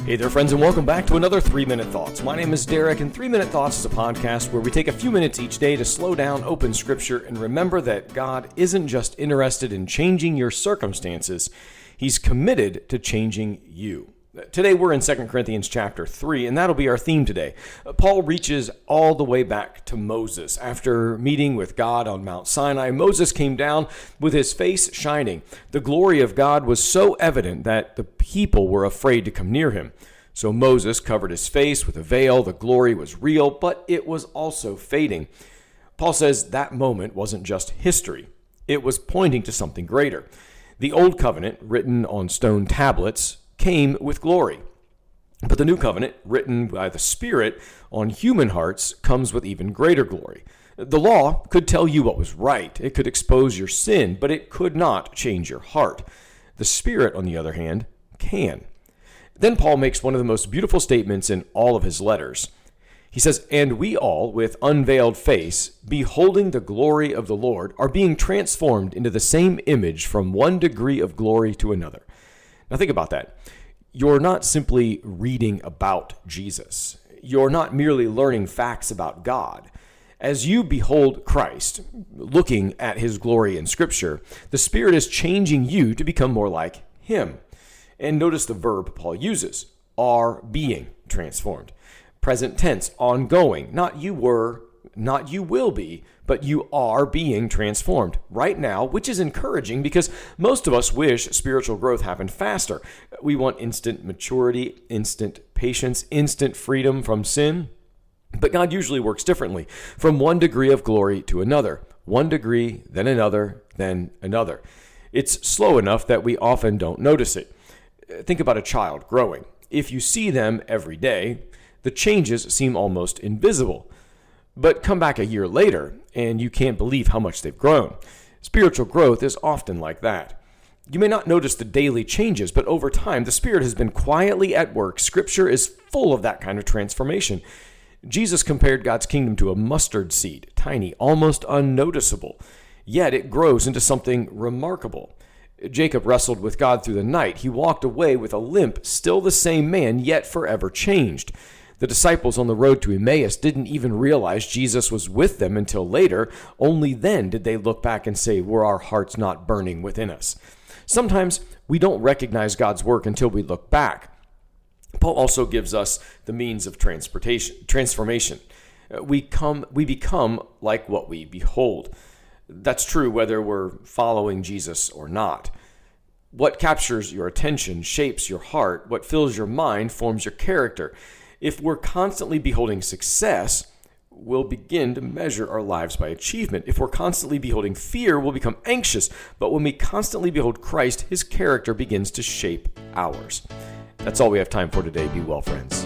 Hey there, friends, and welcome back to another 3-Minute Thoughts. My name is Derek, and 3-Minute Thoughts is a podcast where we take a few minutes each day to slow down, open Scripture, and remember that God isn't just interested in changing your circumstances, He's committed to changing you. Today we're in 2 Corinthians chapter 3, and that'll be our theme today. Paul reaches all the way back to Moses. After meeting with God on Mount Sinai, Moses came down with his face shining. The glory of God was so evident that the people were afraid to come near him. So Moses covered his face with a veil. The glory was real, but it was also fading. Paul says that moment wasn't just history. It was pointing to something greater. The Old Covenant, written on stone tablets, came with glory. But the new covenant, written by the Spirit on human hearts, comes with even greater glory. The law could tell you what was right. It could expose your sin, but it could not change your heart. The Spirit, on the other hand, can. Then Paul makes one of the most beautiful statements in all of his letters. He says, "And we all, with unveiled face, beholding the glory of the Lord, are being transformed into the same image from one degree of glory to another." Now think about that. You're not simply reading about Jesus. You're not merely learning facts about God. As you behold Christ, looking at his glory in Scripture, the Spirit is changing you to become more like him. And notice the verb Paul uses, are being transformed. Present tense, ongoing, not you were, not you will be, but you are being transformed right now, which is encouraging because most of us wish spiritual growth happened faster. We want instant maturity, instant patience, instant freedom from sin. But God usually works differently, from one degree of glory to another. One degree, then another, then another. It's slow enough that we often don't notice it. Think about a child growing. If you see them every day, the changes seem almost invisible. But come back a year later, and you can't believe how much they've grown. Spiritual growth is often like that. You may not notice the daily changes, but over time, the Spirit has been quietly at work. Scripture is full of that kind of transformation. Jesus compared God's kingdom to a mustard seed, tiny, almost unnoticeable. Yet it grows into something remarkable. Jacob wrestled with God through the night. He walked away with a limp, still the same man, yet forever changed. The disciples on the road to Emmaus didn't even realize Jesus was with them until later. Only then did they look back and say, "Were our hearts not burning within us?" Sometimes we don't recognize God's work until we look back. Paul also gives us the means of transformation. We become like what we behold. That's true whether we're following Jesus or not. What captures your attention shapes your heart. What fills your mind forms your character. If we're constantly beholding success, we'll begin to measure our lives by achievement. If we're constantly beholding fear, we'll become anxious. But when we constantly behold Christ, his character begins to shape ours. That's all we have time for today. Be well, friends.